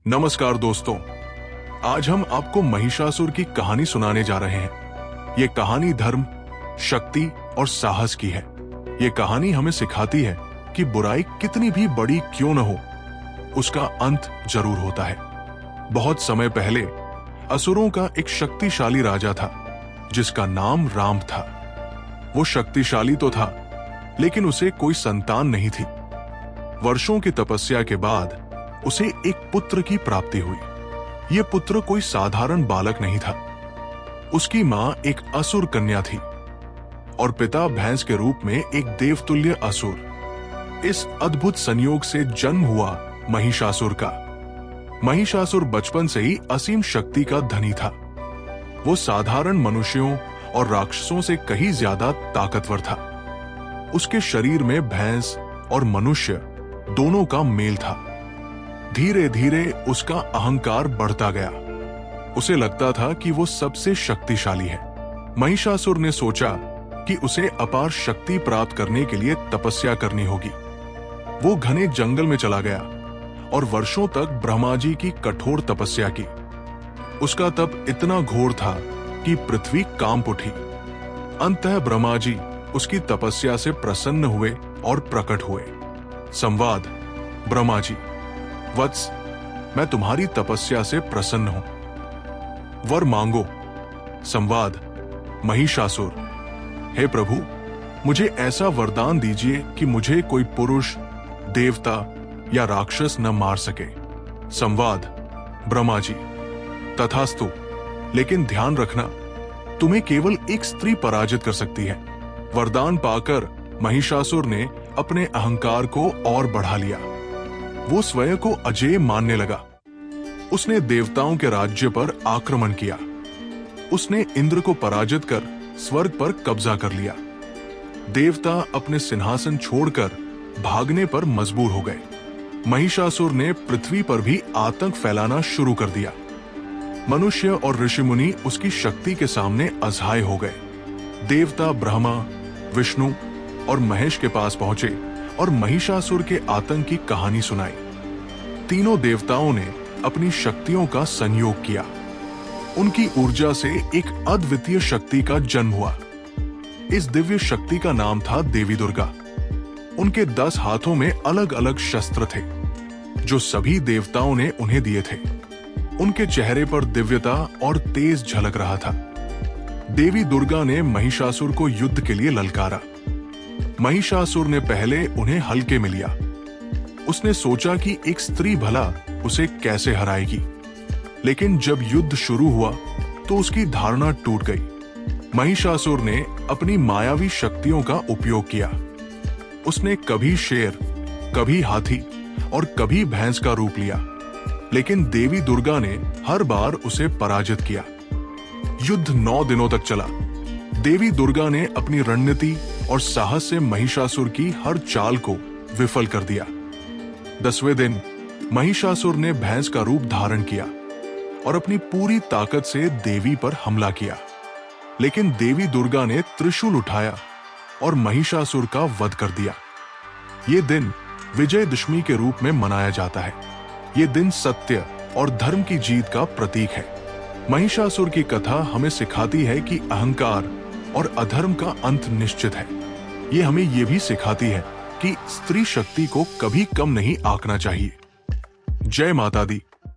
नमस्कार दोस्तों, आज हम आपको महिषासुर की कहानी सुनाने जा रहे हैं। ये कहानी धर्म, शक्ति और साहस की है। ये कहानी हमें सिखाती है कि बुराई कितनी भी बड़ी क्यों न हो, उसका अंत जरूर होता है। बहुत समय पहले असुरों का एक शक्तिशाली राजा था जिसका नाम राम था। वो शक्तिशाली तो था, लेकिन उसे कोई संतान नहीं थी। वर्षों की तपस्या के बाद उसे एक पुत्र की प्राप्ति हुई। यह पुत्र कोई साधारण बालक नहीं था। उसकी मां एक असुर कन्या थी और पिता भैंस के रूप में एक देवतुल्य असुर। इस अद्भुत संयोग से जन्म हुआ महिषासुर का। महिषासुर बचपन से ही असीम शक्ति का धनी था। वो साधारण मनुष्यों और राक्षसों से कहीं ज्यादा ताकतवर था। उसके शरीर में भैंस और मनुष्य दोनों का मेल था। धीरे धीरे उसका अहंकार बढ़ता गया। उसे लगता था कि वो सबसे शक्तिशाली है। महिषासुर ने सोचा कि उसे अपार शक्ति प्राप्त करने के लिए तपस्या करनी होगी। वो घने जंगल में चला गया और वर्षों तक ब्रह्मा जी की कठोर तपस्या की। उसका तप इतना घोर था कि पृथ्वी कांप उठी। अंततः ब्रह्मा जी उसकी तपस्या से प्रसन्न हुए और प्रकट हुए। संवाद: ब्रह्मा जी, वत्स, मैं तुम्हारी तपस्या से प्रसन्न हूं। वर मांगो। संवाद: महिषासुर, हे प्रभु, मुझे ऐसा वरदान दीजिए कि मुझे कोई पुरुष, देवता या राक्षस न मार सके। संवाद: ब्रह्मा जी, तथास्तु, लेकिन ध्यान रखना, तुम्हें केवल एक स्त्री पराजित कर सकती है। वरदान पाकर महिषासुर ने अपने अहंकार को और बढ़ा लिया। वो स्वयं को अजेय मानने लगा। उसने देवताओं के राज्य पर आक्रमण किया। उसने इंद्र को पराजित कर स्वर्ग पर कब्जा कर लिया। देवता अपने सिंहासन छोड़कर भागने पर मजबूर हो गए। महिषासुर ने पृथ्वी पर भी आतंक फैलाना शुरू कर दिया। मनुष्य और ऋषि मुनि उसकी शक्ति के सामने असहाय हो गए। देवता ब्रह्मा, विष्णु और महेश के पास पहुंचे और महिषासुर के आतंक की कहानी सुनाई। तीनों देवताओं ने अपनी शक्तियों का संयोग किया। उनकी ऊर्जा से एक अद्वितीय शक्ति का जन्म हुआ। इस दिव्य शक्ति का नाम था देवी दुर्गा। उनके 10 हाथों में अलग अलग शस्त्र थे जो सभी देवताओं ने उन्हें दिए थे। उनके चेहरे पर दिव्यता और तेज झलक रहा था। देवी दुर्गा ने महिषासुर को युद्ध के लिए ललकारा। महिषासुर ने पहले उन्हें हल्के में लिया। उसने सोचा कि एक स्त्री भला उसे कैसे हराएगी, लेकिन जब युद्ध शुरू हुआ तो उसकी धारणा टूट गई। महिषासुर ने अपनी मायावी शक्तियों का उपयोग किया। उसने कभी शेर, कभी हाथी और कभी भैंस का रूप लिया, लेकिन देवी दुर्गा ने हर बार उसे पराजित किया। युद्ध 9 दिनों तक चला। देवी दुर्गा ने अपनी रणनीति और साहस से महिषासुर की हर चाल को विफल कर दिया। 10वें दिन महिषासुर ने भैंस का रूप धारण किया और अपनी पूरी ताकत से देवी पर हमला किया, लेकिन देवी दुर्गा ने त्रिशूल उठाया और महिषासुर का वध कर दिया। ये दिन विजयदशमी के रूप में मनाया जाता है। ये दिन सत्य और धर्म की जीत का प्रतीक है। महिषासुर की कथा हमें सिखाती है कि अहंकार और अधर्म का अंत निश्चित है। ये हमें ये भी सिखाती है कि स्त्री शक्ति को कभी कम नहीं आंकना चाहिए। जय माता दी।